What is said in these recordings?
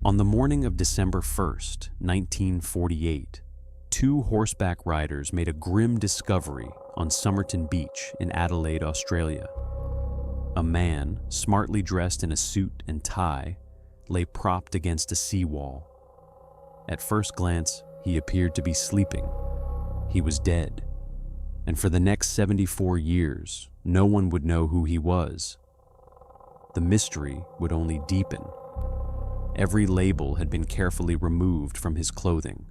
On the morning of December 1st, 1948, two horseback riders made a grim discovery on Somerton Beach in Adelaide, Australia. A man, smartly dressed in a suit and tie, lay propped against a seawall. At first glance, he appeared to be sleeping. He was dead, and for the next 74 years, no one would know who he was. The mystery would only deepen. Every label had been carefully removed from his clothing.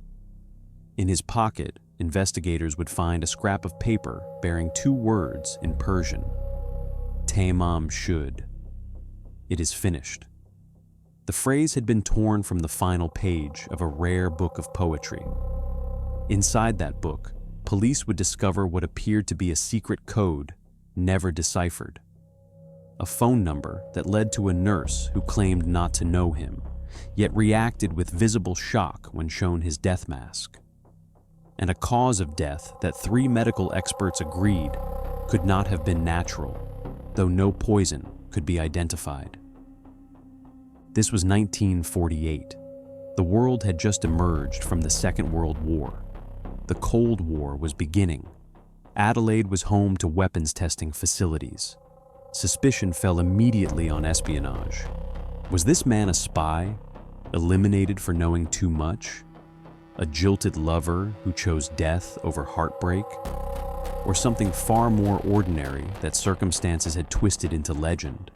In his pocket, investigators would find a scrap of paper bearing two words in Persian: Tamám Shud. It is finished. The phrase had been torn from the final page of a rare book of poetry. Inside that book, police would discover what appeared to be a secret code never deciphered. A phone number that led to a nurse who claimed not to know him, yet reacted with visible shock when shown his death mask. And a cause of death that 3 medical experts agreed could not have been natural, though no poison could be identified. This was 1948. The world had just emerged from the Second World War. The Cold War was beginning. Adelaide was home to weapons testing facilities. Suspicion fell immediately on espionage. Was this man a spy, eliminated for knowing too much? A jilted lover who chose death over heartbreak? Or something far more ordinary that circumstances had twisted into legend?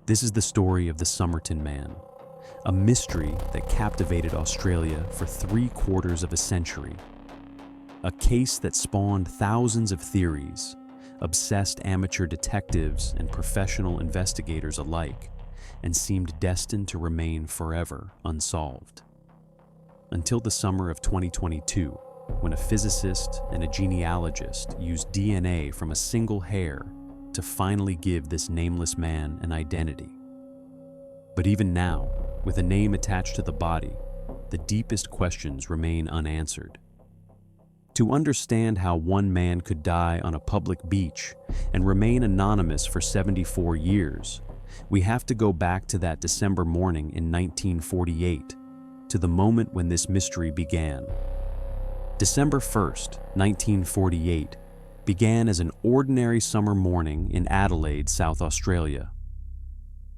This is the story of the Somerton Man, a mystery that captivated Australia for 3/4 of a century. A case that spawned thousands of theories, obsessed amateur detectives and professional investigators alike, and seemed destined to remain forever unsolved. Until the summer of 2022, when a physicist and a genealogist used DNA from a single hair to finally give this nameless man an identity. But even now, with a name attached to the body, the deepest questions remain unanswered. To understand how one man could die on a public beach and remain anonymous for 74 years, we have to go back to that December morning in 1948, to the moment when this mystery began. December 1st, 1948, began as an ordinary summer morning in Adelaide, South Australia.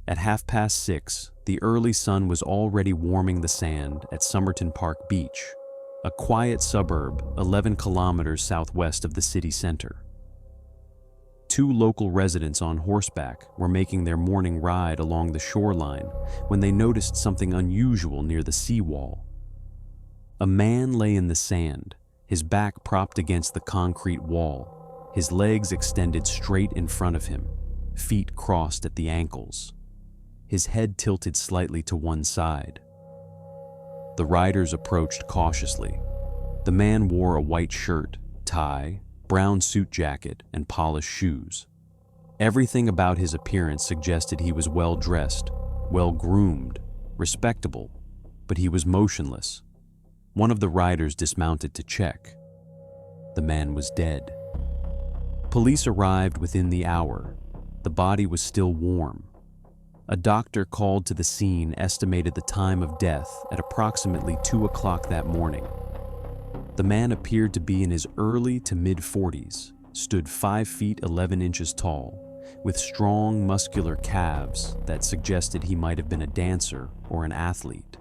At 6:30, the early sun was already warming the sand at Somerton Park Beach, a quiet suburb 11 kilometers southwest of the city center. Two local residents on horseback were making their morning ride along the shoreline when they noticed something unusual near the seawall. A man lay in the sand, his back propped against the concrete wall, his legs extended straight in front of him, feet crossed at the ankles, his head tilted slightly to one side. The riders approached cautiously. The man wore a white shirt, tie, brown suit jacket, and polished shoes. Everything about his appearance suggested he was well-dressed, well-groomed, respectable, but he was motionless. One of the riders dismounted to check. The man was dead. Police arrived within the hour. The body was still warm. A doctor called to the scene estimated the time of death at approximately 2 o'clock that morning. The man appeared to be in his early to mid-40s, stood 5 feet 11 inches tall, with strong muscular calves that suggested he might have been a dancer or an athlete.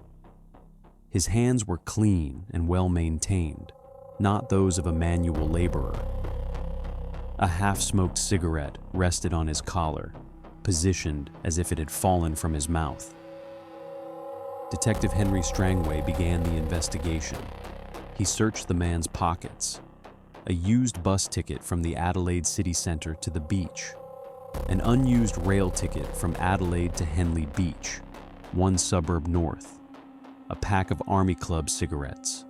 His hands were clean and well-maintained, not those of a manual laborer. A half-smoked cigarette rested on his collar, positioned as if it had fallen from his mouth. Detective Henry Strangway began the investigation. He searched the man's pockets. A used bus ticket from the Adelaide city centre to the beach. An unused rail ticket from Adelaide to Henley Beach, one suburb north. A pack of Army Club cigarettes.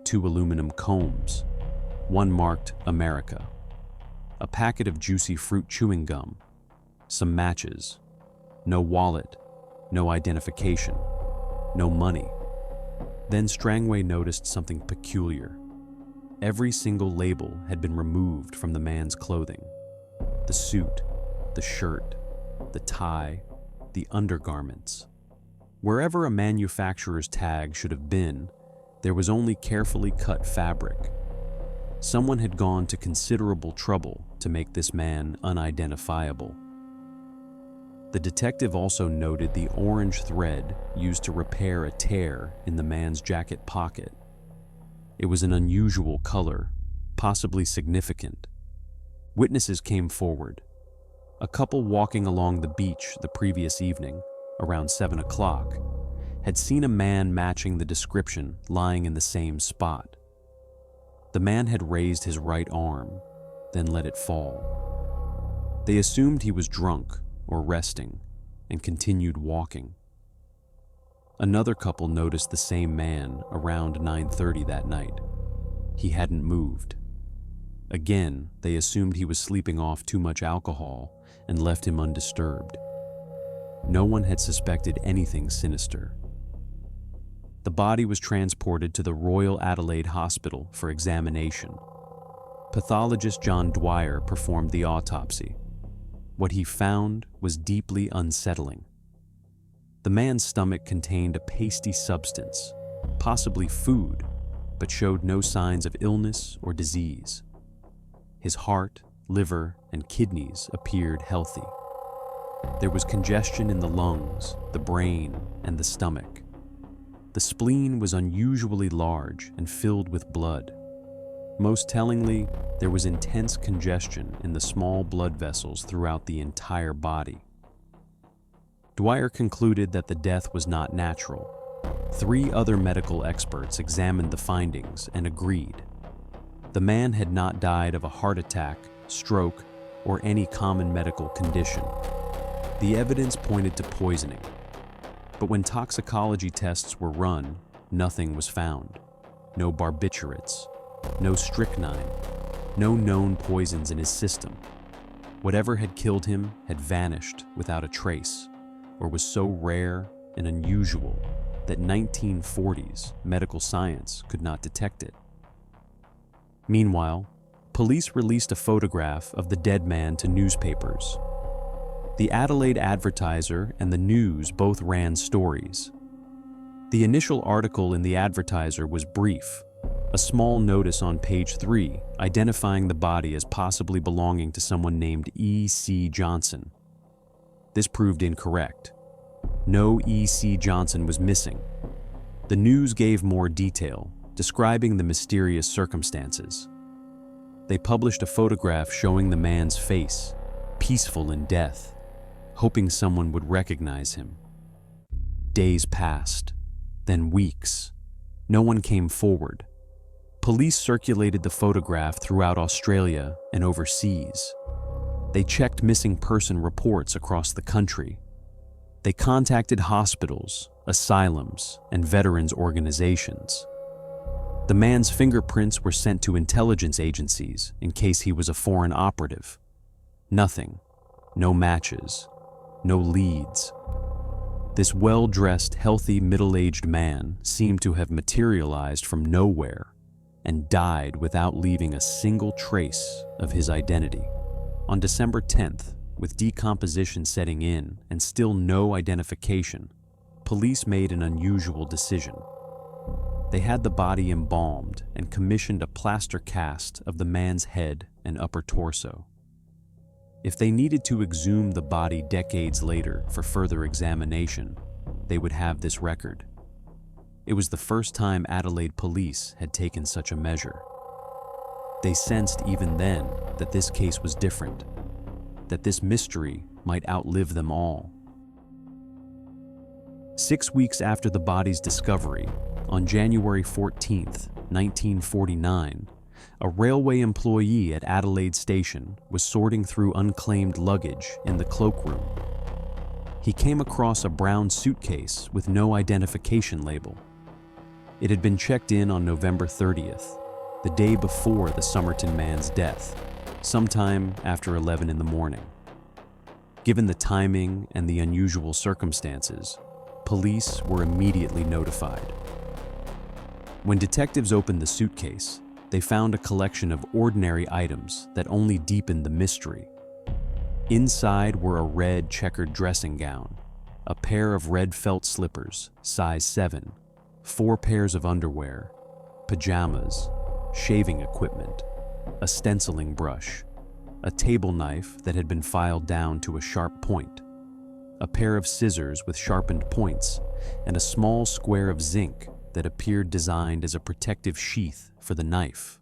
2 aluminum combs, one marked America. A packet of juicy fruit chewing gum. Some matches. No wallet. No identification. No money. Then Strangway noticed something peculiar. Every single label had been removed from the man's clothing. The suit, the shirt, the tie, the undergarments. Wherever a manufacturer's tag should have been, there was only carefully cut fabric. Someone had gone to considerable trouble to make this man unidentifiable. The detective also noted the orange thread used to repair a tear in the man's jacket pocket. It was an unusual color, possibly significant. Witnesses came forward. A couple walking along the beach the previous evening, around 7 o'clock, had seen a man matching the description lying in the same spot. The man had raised his right arm, then let it fall. They assumed he was drunk or resting and continued walking. Another couple noticed the same man around 9:30 that night. He hadn't moved. Again, they assumed he was sleeping off too much alcohol and left him undisturbed. No one had suspected anything sinister. The body was transported to the Royal Adelaide Hospital for examination. Pathologist John Dwyer performed the autopsy. What he found was deeply unsettling. The man's stomach contained a pasty substance, possibly food, but showed no signs of illness or disease. His heart, liver, and kidneys appeared healthy. There was congestion in the lungs, the brain, and the stomach. The spleen was unusually large and filled with blood. Most tellingly, there was intense congestion in the small blood vessels throughout the entire body. Dwyer concluded that the death was not natural. 3 other medical experts examined the findings and agreed. The man had not died of a heart attack, stroke, or any common medical condition. The evidence pointed to poisoning, but when toxicology tests were run, nothing was found. No barbiturates, no strychnine, no known poisons in his system. Whatever had killed him had vanished without a trace, or was so rare and unusual that 1940s medical science could not detect it. Meanwhile, police released a photograph of the dead man to newspapers. The Adelaide Advertiser and the News both ran stories. The initial article in the Advertiser was brief, a small notice on page 3 identifying the body as possibly belonging to someone named E.C. Johnson. This proved incorrect. No E.C. Johnson was missing. The News gave more detail, describing the mysterious circumstances. They published a photograph showing the man's face, peaceful in death, hoping someone would recognize him. Days passed, then weeks. No one came forward. Police circulated the photograph throughout Australia and overseas. They checked missing person reports across the country. They contacted hospitals, asylums, and veterans organizations. The man's fingerprints were sent to intelligence agencies in case he was a foreign operative. Nothing. No matches. No leads. This well-dressed, healthy, middle-aged man seemed to have materialized from nowhere and died without leaving a single trace of his identity. On December 10th, with decomposition setting in and still no identification, police made an unusual decision. They had the body embalmed and commissioned a plaster cast of the man's head and upper torso. If they needed to exhume the body decades later for further examination, they would have this record. It was the first time Adelaide police had taken such a measure. They sensed even then that this case was different, that this mystery might outlive them all. 6 weeks after the body's discovery, on January 14th, 1949, a railway employee at Adelaide Station was sorting through unclaimed luggage in the cloakroom. He came across a brown suitcase with no identification label. It had been checked in on November 30th, the day before the Somerton man's death, sometime after 11 in the morning. Given the timing and the unusual circumstances, police were immediately notified. When detectives opened the suitcase, they found a collection of ordinary items that only deepened the mystery. Inside were a red checkered dressing gown, a pair of red felt slippers, size 7, 4 pairs of underwear, pajamas, shaving equipment, a stenciling brush, a table knife that had been filed down to a sharp point, a pair of scissors with sharpened points, and a small square of zinc that appeared designed as a protective sheath for the knife.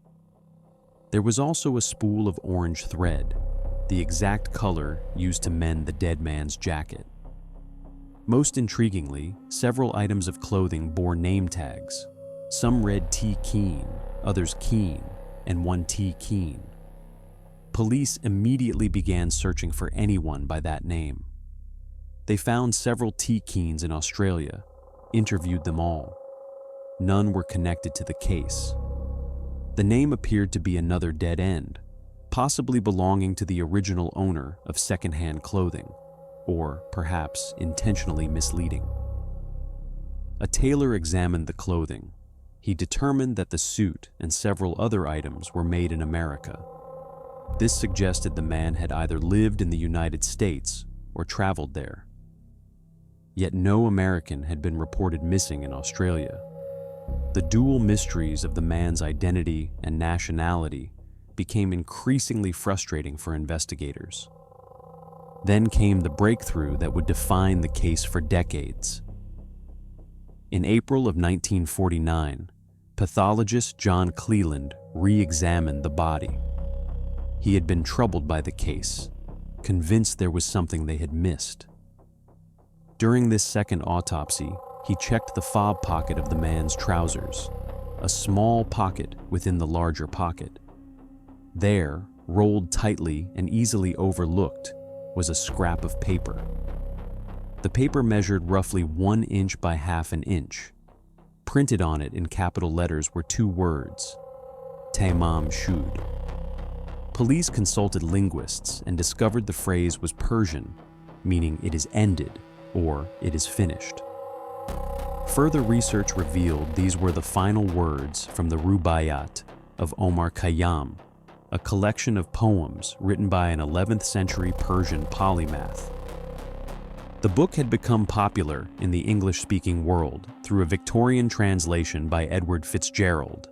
There was also a spool of orange thread, the exact color used to mend the dead man's jacket. Most intriguingly, several items of clothing bore name tags. Some read T. Keen, others Keen, and one T. Keen. Police immediately began searching for anyone by that name. They found several T. Keens in Australia, interviewed them all. None were connected to the case. The name appeared to be another dead end, possibly belonging to the original owner of secondhand clothing, or perhaps intentionally misleading. A tailor examined the clothing. He determined that the suit and several other items were made in America. This suggested the man had either lived in the United States or traveled there. Yet no American had been reported missing in Australia. The dual mysteries of the man's identity and nationality became increasingly frustrating for investigators. Then came the breakthrough that would define the case for decades. In April of 1949, pathologist John Cleland re-examined the body. He had been troubled by the case, convinced there was something they had missed. During this second autopsy, he checked the fob pocket of the man's trousers, a small pocket within the larger pocket. There, rolled tightly and easily overlooked, was a scrap of paper. The paper measured roughly 1 inch by half an inch. Printed on it in capital letters were 2 words: Tamám Shud. Police consulted linguists and discovered the phrase was Persian, meaning it is ended or it is finished. Further research revealed these were the final words from the Rubaiyat of Omar Khayyam, a collection of poems written by an 11th century Persian polymath. The book had become popular in the English-speaking world through a Victorian translation by Edward Fitzgerald.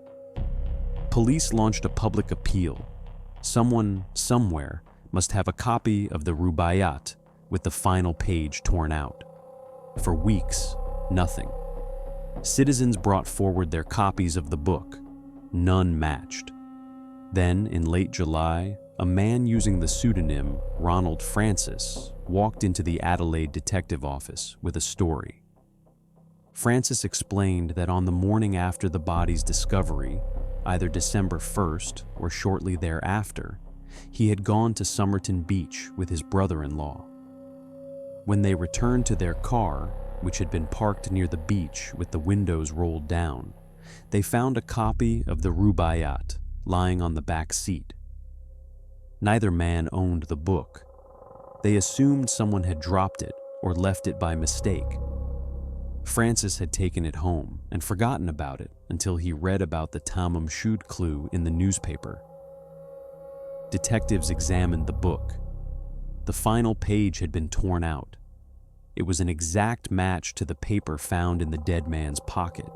Police launched a public appeal. Someone, somewhere, must have a copy of the Rubaiyat with the final page torn out. For weeks, nothing. Citizens brought forward their copies of the book. None matched. Then, in late July, a man using the pseudonym Ronald Francis walked into the Adelaide detective office with a story. Francis explained that on the morning after the body's discovery, either December 1st or shortly thereafter, he had gone to Somerton Beach with his brother-in-law. When they returned to their car, which had been parked near the beach with the windows rolled down, they found a copy of the Rubaiyat lying on the back seat. Neither man owned the book. They assumed someone had dropped it or left it by mistake. Francis had taken it home and forgotten about it until he read about the Tamám Shud clue in the newspaper. Detectives examined the book. The final page had been torn out. It was an exact match to the paper found in the dead man's pocket.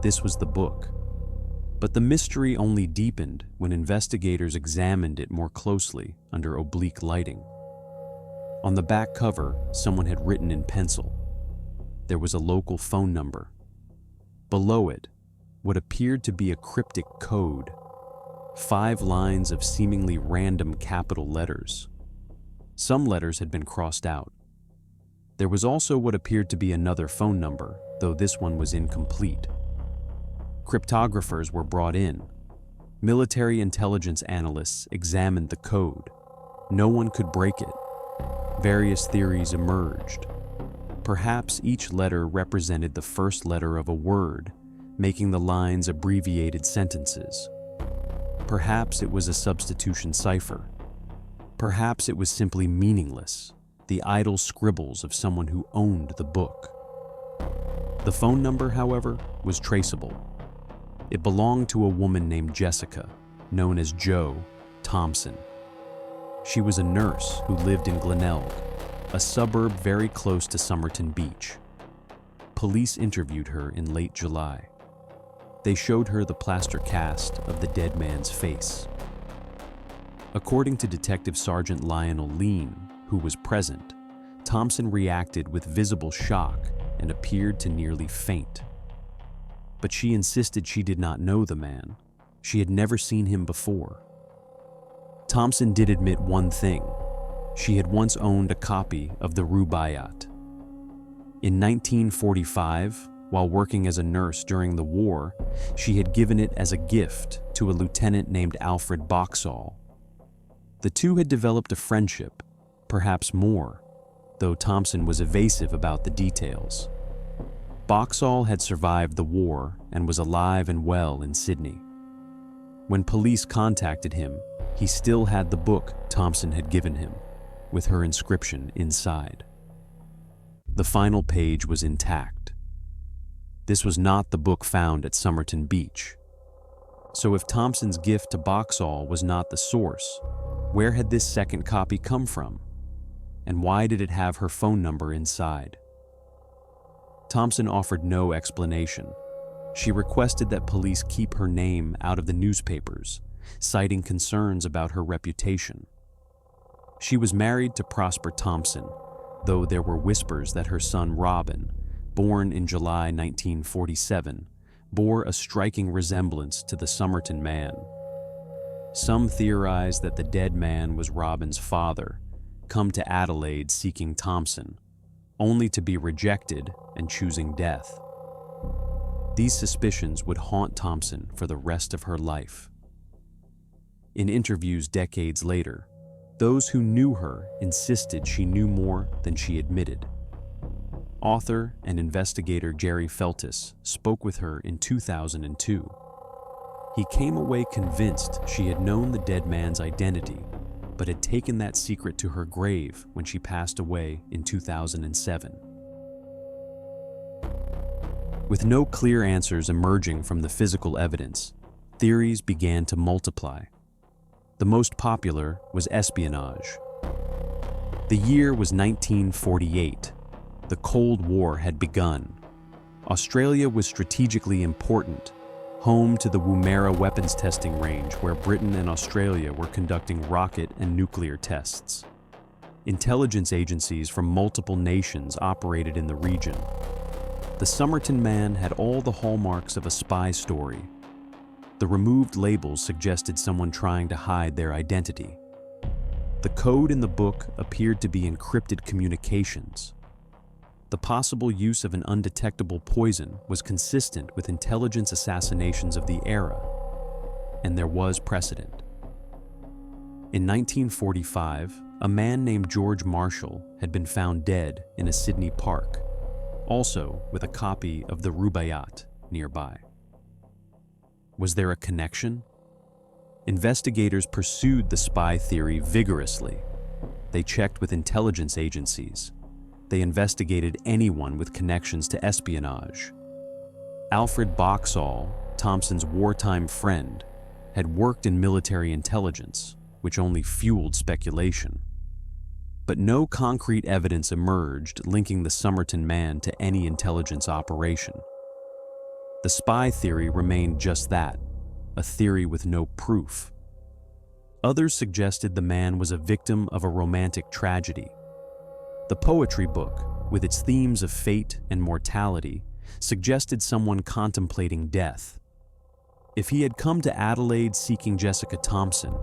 This was the book. But the mystery only deepened when investigators examined it more closely under oblique lighting. On the back cover, someone had written in pencil. There was a local phone number. Below it, what appeared to be a cryptic code. 5 lines of seemingly random capital letters. Some letters had been crossed out. There was also what appeared to be another phone number, though this one was incomplete. Cryptographers were brought in. Military intelligence analysts examined the code. No one could break it. Various theories emerged. Perhaps each letter represented the first letter of a word, making the lines abbreviated sentences. Perhaps it was a substitution cipher. Perhaps it was simply meaningless, the idle scribbles of someone who owned the book. The phone number, however, was traceable. It belonged to a woman named Jessica, known as Jo Thompson. She was a nurse who lived in Glenelg. a suburb very close to Somerton Beach. Police interviewed her in late July. They showed her the plaster cast of the dead man's face. According to Detective Sergeant Lionel Lean, who was present, Thompson reacted with visible shock and appeared to nearly faint. But she insisted she did not know the man. She had never seen him before. Thompson did admit one thing. She had once owned a copy of the Rubaiyat. In 1945, while working as a nurse during the war, she had given it as a gift to a lieutenant named Alfred Boxall. The two had developed a friendship, perhaps more, though Thompson was evasive about the details. Boxall had survived the war and was alive and well in Sydney. When police contacted him, he still had the book Thompson had given him, with her inscription inside. The final page was intact. This was not the book found at Somerton Beach. So if Thompson's gift to Boxall was not the source, where had this second copy come from? And why did it have her phone number inside? Thompson offered no explanation. She requested that police keep her name out of the newspapers, citing concerns about her reputation. She was married to Prosper Thompson, though there were whispers that her son Robin, born in July 1947, bore a striking resemblance to the Somerton man. Some theorized that the dead man was Robin's father, come to Adelaide seeking Thompson, only to be rejected and choosing death. These suspicions would haunt Thompson for the rest of her life. In interviews decades later, those who knew her insisted she knew more than she admitted. Author and investigator Jerry Feltus spoke with her in 2002. He came away convinced she had known the dead man's identity, but had taken that secret to her grave when she passed away in 2007. With no clear answers emerging from the physical evidence, theories began to multiply. The most popular was espionage. The year was 1948. The Cold War had begun. Australia was strategically important, home to the Woomera weapons testing range where Britain and Australia were conducting rocket and nuclear tests. Intelligence agencies from multiple nations operated in the region. The Somerton man had all the hallmarks of a spy story. The removed labels suggested someone trying to hide their identity. The code in the book appeared to be encrypted communications. The possible use of an undetectable poison was consistent with intelligence assassinations of the era, and there was precedent. In 1945, a man named George Marshall had been found dead in a Sydney park, also with a copy of the Rubaiyat nearby. Was there a connection? Investigators pursued the spy theory vigorously. They checked with intelligence agencies. They investigated anyone with connections to espionage. Alfred Boxall, Thompson's wartime friend, had worked in military intelligence, which only fueled speculation. But no concrete evidence emerged linking the Somerton man to any intelligence operation. The spy theory remained just that, a theory with no proof. Others suggested the man was a victim of a romantic tragedy. The poetry book, with its themes of fate and mortality, suggested someone contemplating death. If he had come to Adelaide seeking Jessica Thompson,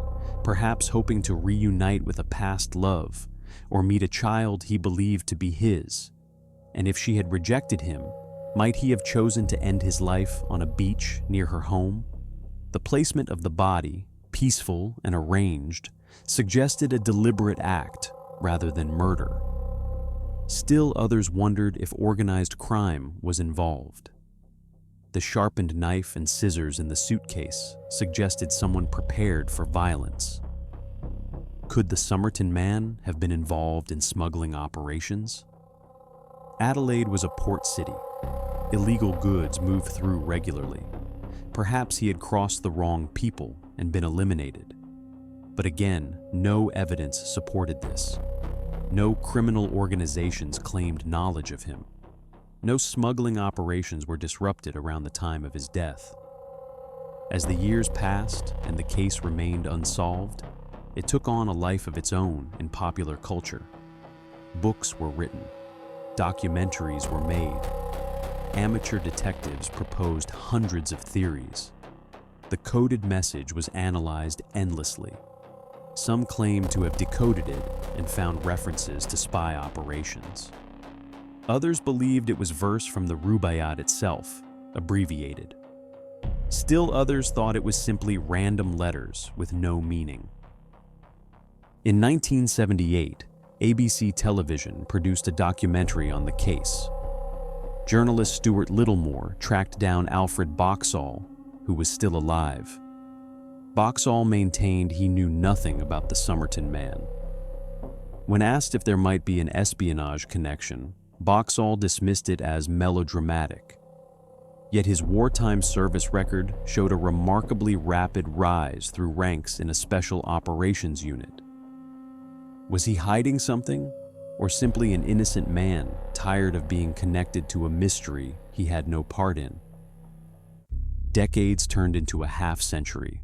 perhaps hoping to reunite with a past love, or meet a child he believed to be his, and if she had rejected him, might he have chosen to end his life on a beach near her home? The placement of the body, peaceful and arranged, suggested a deliberate act rather than murder. Still others wondered if organized crime was involved. The sharpened knife and scissors in the suitcase suggested someone prepared for violence. Could the Somerton man have been involved in smuggling operations? Adelaide was a port city. Illegal goods moved through regularly. Perhaps he had crossed the wrong people and been eliminated. But again, no evidence supported this. No criminal organizations claimed knowledge of him. No smuggling operations were disrupted around the time of his death. As the years passed and the case remained unsolved, it took on a life of its own in popular culture. Books were written, documentaries were made, amateur detectives proposed hundreds of theories. The coded message was analyzed endlessly. Some claimed to have decoded it and found references to spy operations. Others believed it was verse from the Rubaiyat itself, abbreviated. Still others thought it was simply random letters with no meaning. In 1978, ABC Television produced a documentary on the case. Journalist Stuart Littlemore tracked down Alfred Boxall, who was still alive. Boxall maintained he knew nothing about the Somerton man. When asked if there might be an espionage connection, Boxall dismissed it as melodramatic. Yet his wartime service record showed a remarkably rapid rise through ranks in a special operations unit. Was he hiding something, or simply an innocent man tired of being connected to a mystery he had no part in? Decades turned into a half-century.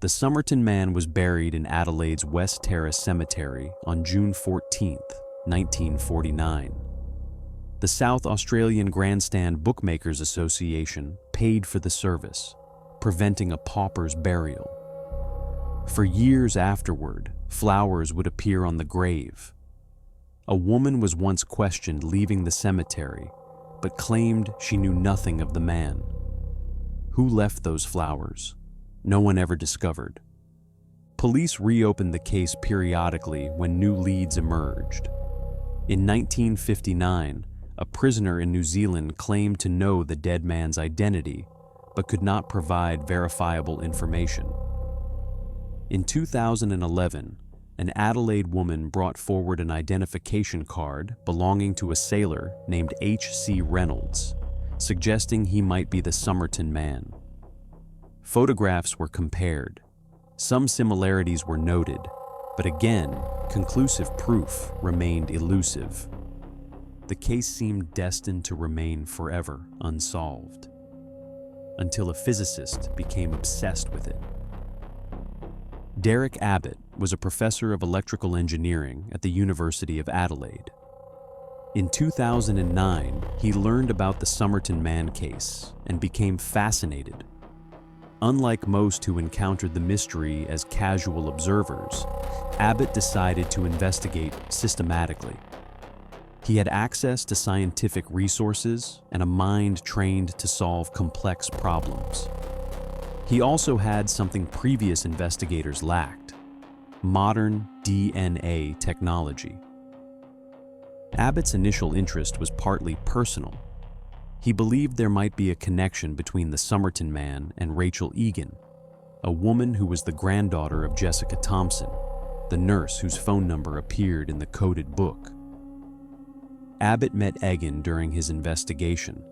The Somerton man was buried in Adelaide's West Terrace Cemetery on June 14, 1949. The South Australian Grandstand Bookmakers Association paid for the service, preventing a pauper's burial. For years afterward, flowers would appear on the grave. A woman was once questioned leaving the cemetery, but claimed she knew nothing of the man. Who left those flowers? No one ever discovered. Police reopened the case periodically when new leads emerged. In 1959, a prisoner in New Zealand claimed to know the dead man's identity, but could not provide verifiable information. In 2011, an Adelaide woman brought forward an identification card belonging to a sailor named H.C. Reynolds, suggesting he might be the Somerton man. Photographs were compared. Some similarities were noted, but again, conclusive proof remained elusive. The case seemed destined to remain forever unsolved, until a physicist became obsessed with it. Derek Abbott was a professor of electrical engineering at the University of Adelaide. In 2009, he learned about the Somerton man case and became fascinated. Unlike most who encountered the mystery as casual observers, Abbott decided to investigate systematically. He had access to scientific resources and a mind trained to solve complex problems. He also had something previous investigators lacked: modern DNA technology. Abbott's initial interest was partly personal. He believed there might be a connection between the Somerton man and Rachel Egan, a woman who was the granddaughter of Jessica Thompson, the nurse whose phone number appeared in the coded book. Abbott met Egan during his investigation.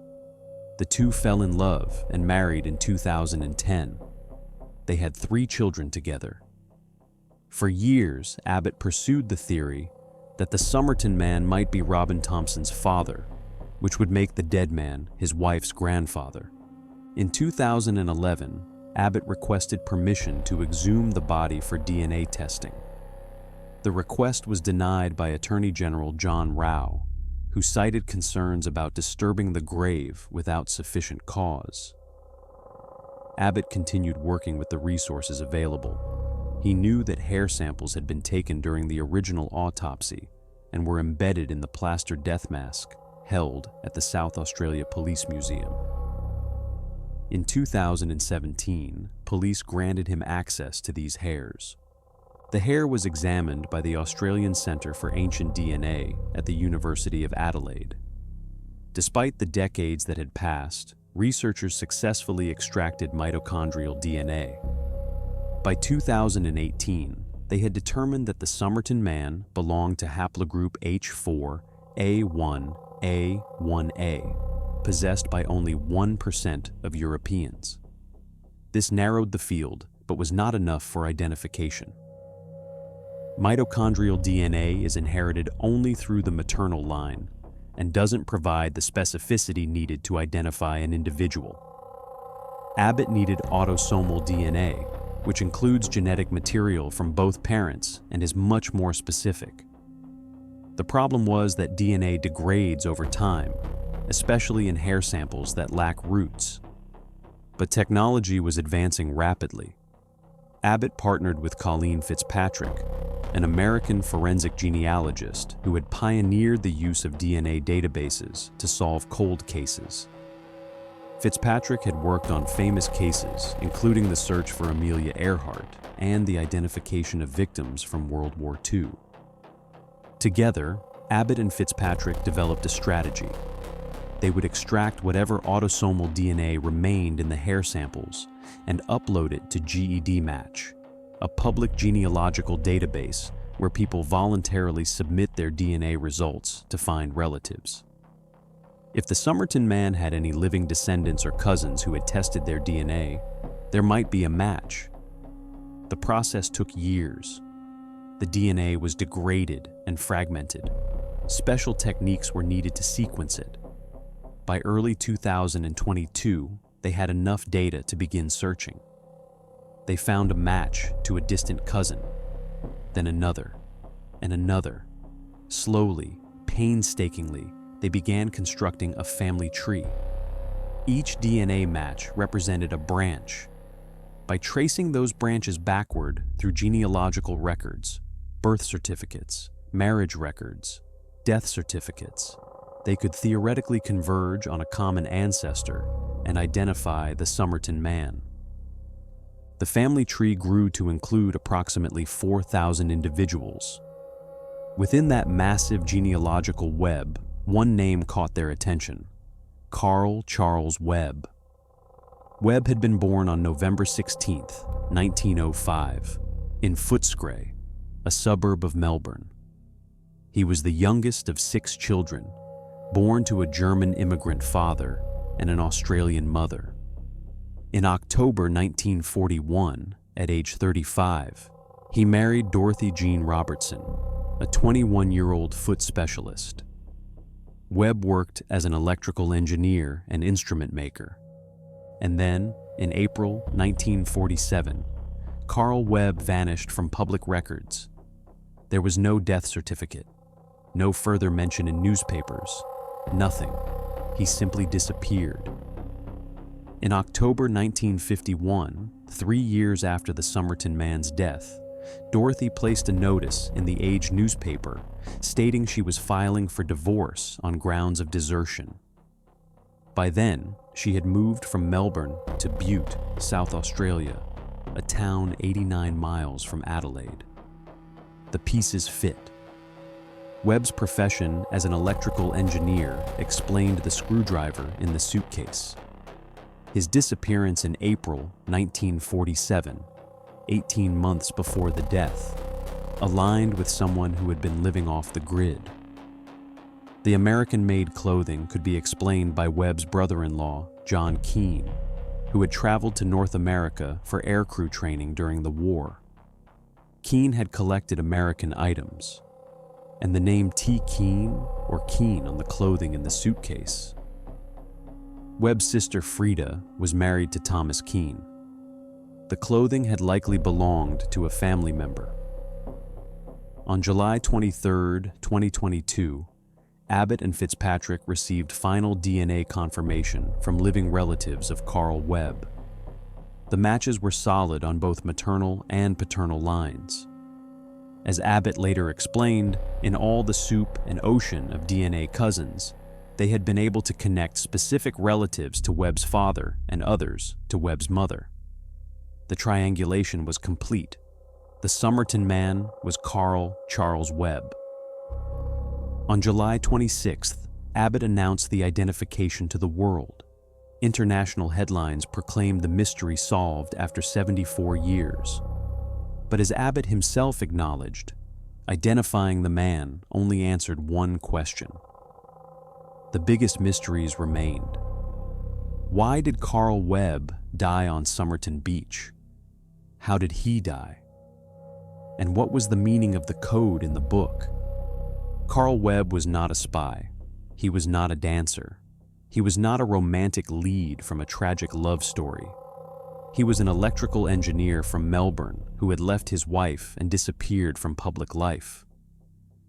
The two fell in love and married in 2010. They had 3 children together. For years, Abbott pursued the theory that the Somerton man might be Robin Thompson's father, which would make the dead man his wife's grandfather. In 2011, Abbott requested permission to exhume the body for DNA testing. The request was denied by Attorney General John Rao, who cited concerns about disturbing the grave without sufficient cause. Abbott continued working with the resources available. He knew that hair samples had been taken during the original autopsy and were embedded in the plaster death mask held at the South Australia Police Museum. In 2017, police granted him access to these hairs. The hair was examined by the Australian Centre for Ancient DNA at the University of Adelaide. Despite the decades that had passed, researchers successfully extracted mitochondrial DNA. By 2018, they had determined that the Somerton man belonged to haplogroup H4A1A1A, possessed by only 1% of Europeans. This narrowed the field, but was not enough for identification. Mitochondrial DNA is inherited only through the maternal line and doesn't provide the specificity needed to identify an individual. Abbott needed autosomal DNA, which includes genetic material from both parents and is much more specific. The problem was that DNA degrades over time, especially in hair samples that lack roots. But technology was advancing rapidly. Abbott partnered with Colleen Fitzpatrick, an American forensic genealogist who had pioneered the use of DNA databases to solve cold cases. Fitzpatrick had worked on famous cases, including the search for Amelia Earhart and the identification of victims from World War II. Together, Abbott and Fitzpatrick developed a strategy. They would extract whatever autosomal DNA remained in the hair samples and upload it to GEDmatch, a public genealogical database where people voluntarily submit their DNA results to find relatives. If the Somerton man had any living descendants or cousins who had tested their DNA, there might be a match. The process took years. The DNA was degraded and fragmented. Special techniques were needed to sequence it. By early 2022, they had enough data to begin searching. They found a match to a distant cousin, then another, and another. Slowly, painstakingly, they began constructing a family tree. Each DNA match represented a branch. By tracing those branches backward through genealogical records, birth certificates, marriage records, death certificates, they could theoretically converge on a common ancestor and identify the Somerton man. The family tree grew to include approximately 4,000 individuals. Within that massive genealogical web, one name caught their attention: Carl Charles Webb. Webb had been born on November 16, 1905, in Footscray, a suburb of Melbourne. He was the youngest of 6 children, born to a German immigrant father and an Australian mother. In October 1941, at age 35, he married Dorothy Jean Robertson, a 21-year-old foot specialist. Webb worked as an electrical engineer and instrument maker. And then, in April 1947, Carl Webb vanished from public records. There was no death certificate, no further mention in newspapers, nothing. He simply disappeared. In October 1951, 3 years after the Somerton man's death, Dorothy placed a notice in the Age newspaper stating she was filing for divorce on grounds of desertion. By then, she had moved from Melbourne to Butte, South Australia, a town 89 miles from Adelaide. The pieces fit. Webb's profession as an electrical engineer explained the screwdriver in the suitcase. His disappearance in April 1947, 18 months before the death, aligned with someone who had been living off the grid. The American-made clothing could be explained by Webb's brother-in-law, John Keane, who had traveled to North America for aircrew training during the war. Keane had collected American items, and the name T. Keane or Keane on the clothing in the suitcase. Webb's sister Frida was married to Thomas Keane. The clothing had likely belonged to a family member. On July 23, 2022, Abbott and Fitzpatrick received final DNA confirmation from living relatives of Carl Webb. The matches were solid on both maternal and paternal lines. As Abbott later explained, in all the soup and ocean of DNA cousins, they had been able to connect specific relatives to Webb's father and others to Webb's mother. The triangulation was complete. The Somerton man was Carl Charles Webb. On July 26th, Abbott announced the identification to the world. International headlines proclaimed the mystery solved after 74 years. But as Abbott himself acknowledged, identifying the man only answered one question. The biggest mysteries remained. Why did Carl Webb die on Somerton Beach? How did he die? And what was the meaning of the code in the book? Carl Webb was not a spy. He was not a dancer. He was not a romantic lead from a tragic love story. He was an electrical engineer from Melbourne who had left his wife and disappeared from public life.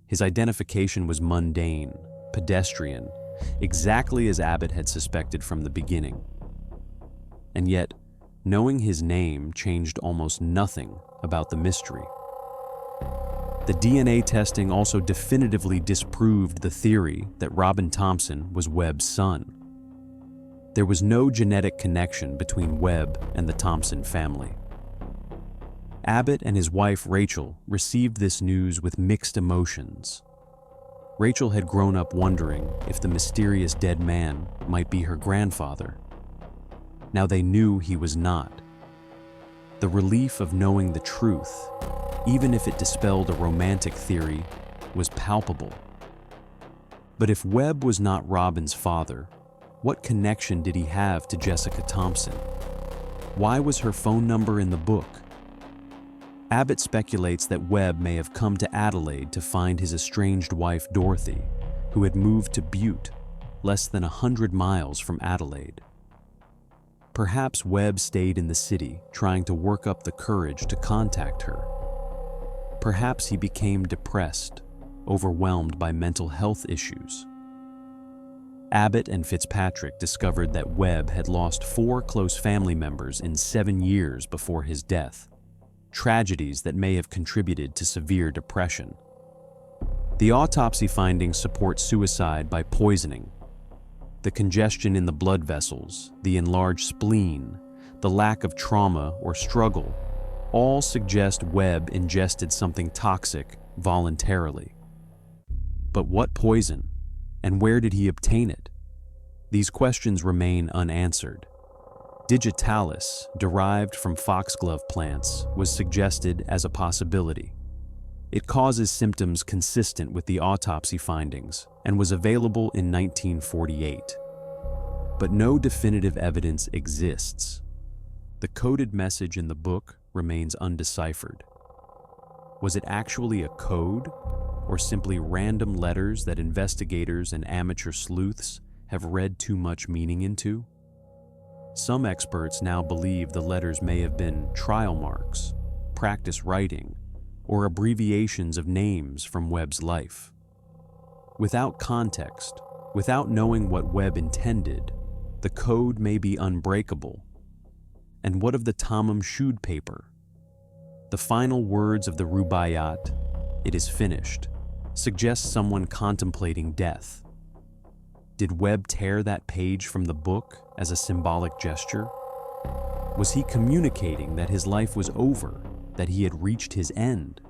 His identification was mundane, pedestrian, exactly as Abbott had suspected from the beginning. And yet, knowing his name changed almost nothing about the mystery. The DNA testing also definitively disproved the theory that Robin Thompson was Webb's son. There was no genetic connection between Webb and the Thompson family. Abbott and his wife Rachel received this news with mixed emotions. Rachel had grown up wondering if the mysterious dead man might be her grandfather. Now they knew he was not. The relief of knowing the truth, even if it dispelled a romantic theory, was palpable. But if Webb was not Robin's father, what connection did he have to Jessica Thompson? Why was her phone number in the book? Abbott speculates that Webb may have come to Adelaide to find his estranged wife Dorothy, who had moved to Butte, less than 100 miles from Adelaide. Perhaps Webb stayed in the city, trying to work up the courage to contact her. Perhaps he became depressed, overwhelmed by mental health issues. Abbott and Fitzpatrick discovered that Webb had lost 4 close family members in 7 years before his death, tragedies that may have contributed to severe depression. The autopsy findings support suicide by poisoning. The congestion in the blood vessels, the enlarged spleen, the lack of trauma or struggle, all suggest Webb ingested something toxic voluntarily. But what poison? And where did he obtain it? These questions remain unanswered. Digitalis, derived from foxglove plants, was suggested as a possibility. It causes symptoms consistent with the autopsy findings and was available in 1948. But no definitive evidence exists. The coded message in the book remains undeciphered. Was it actually a code, or simply random letters that investigators and amateur sleuths have read too much meaning into? Some experts now believe the letters may have been trial marks, practice writing, or abbreviations of names from Webb's life. Without context, without knowing what Webb intended, the code may be unbreakable. And what of the Tamám Shud paper? The final words of the Rubaiyat, "It is finished," suggests someone contemplating death. Did Webb tear that page from the book as a symbolic gesture? Was he communicating that his life was over, that he had reached his end?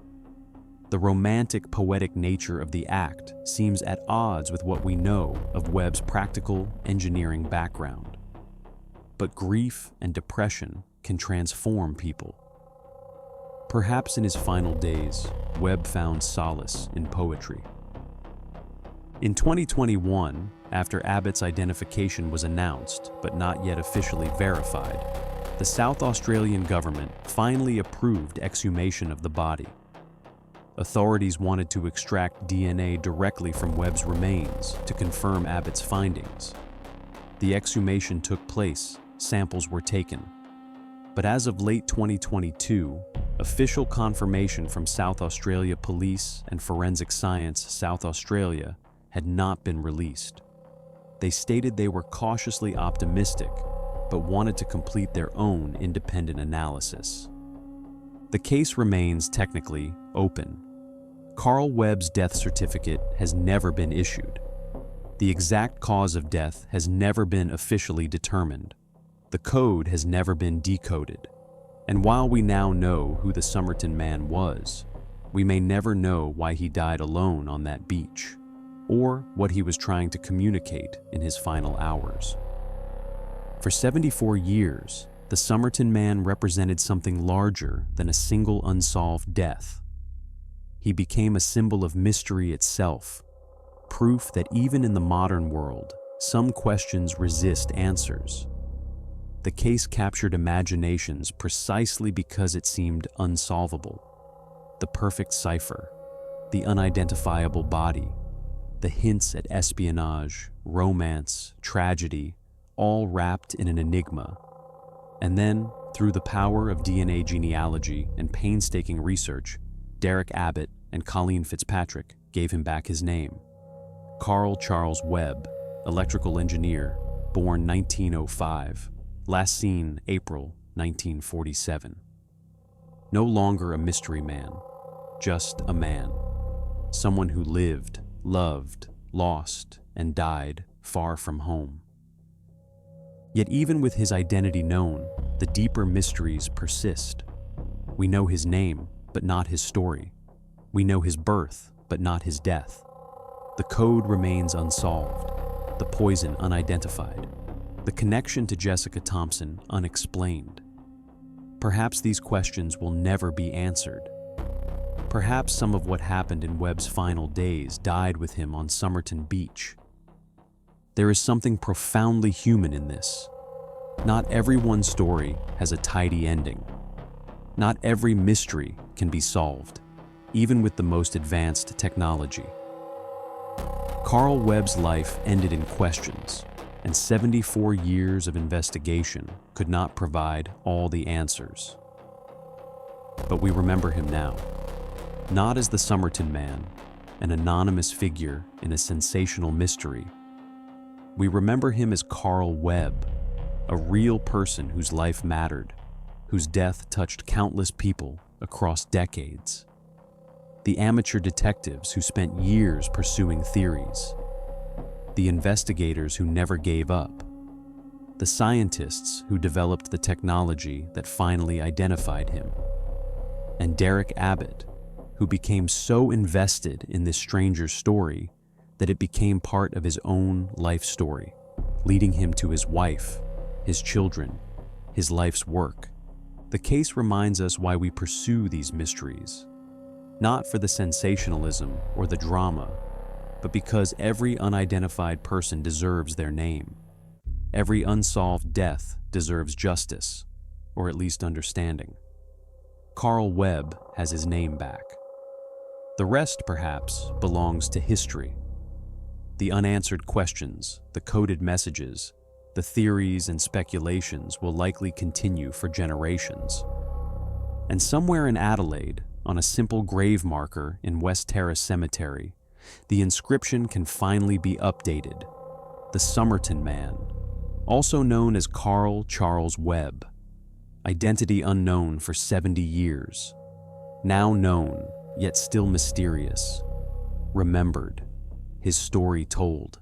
The romantic, poetic nature of the act seems at odds with what we know of Webb's practical engineering background. But grief and depression can transform people. Perhaps in his final days, Webb found solace in poetry. In 2021, after Abbott's identification was announced, but not yet officially verified, the South Australian government finally approved exhumation of the body. Authorities wanted to extract DNA directly from Webb's remains to confirm Abbott's findings. The exhumation took place, samples were taken. But as of late 2022, official confirmation from South Australia Police and Forensic Science South Australia had not been released. They stated they were cautiously optimistic, but wanted to complete their own independent analysis. The case remains technically open. Carl Webb's death certificate has never been issued. The exact cause of death has never been officially determined. The code has never been decoded. And while we now know who the Somerton man was, we may never know why he died alone on that beach, or what he was trying to communicate in his final hours. For 74 years, the Somerton man represented something larger than a single unsolved death. He became a symbol of mystery itself, proof that even in the modern world, some questions resist answers. The case captured imaginations precisely because it seemed unsolvable. the perfect cipher, the unidentifiable body, the hints at espionage, romance, tragedy, all wrapped in an enigma. And then, through the power of DNA genealogy and painstaking research, Derek Abbott and Colleen Fitzpatrick gave him back his name. Carl Charles Webb, electrical engineer, born 1905, last seen April 1947. No longer a mystery man, just a man. Someone who lived, loved, lost, and died far from home. Yet even with his identity known, the deeper mysteries persist. We know his name, but not his story. We know his birth, but not his death. The code remains unsolved, the poison unidentified, the connection to Jessica Thompson unexplained. Perhaps these questions will never be answered. Perhaps some of what happened in Webb's final days died with him on Somerton Beach. There is something profoundly human in this. Not everyone's story has a tidy ending. Not every mystery can be solved, even with the most advanced technology. Carl Webb's life ended in questions, and 74 years of investigation could not provide all the answers. But we remember him now, not as the Somerton Man, an anonymous figure in a sensational mystery. We remember him as Carl Webb, a real person whose life mattered, whose death touched countless people across decades. The amateur detectives who spent years pursuing theories. The investigators who never gave up. The scientists who developed the technology that finally identified him. And Derek Abbott, who became so invested in this stranger's story that it became part of his own life story, leading him to his wife, his children, his life's work. The case reminds us why we pursue these mysteries, not for the sensationalism or the drama, but because every unidentified person deserves their name. Every unsolved death deserves justice, or at least understanding. Carl Webb has his name back. The rest, perhaps, belongs to history. The unanswered questions, the coded messages, the theories and speculations will likely continue for generations. And somewhere in Adelaide, on a simple grave marker in West Terrace Cemetery, the inscription can finally be updated. The Somerton Man, also known as Carl Charles Webb, identity unknown for 70 years, now known, yet still mysterious, remembered, his story told.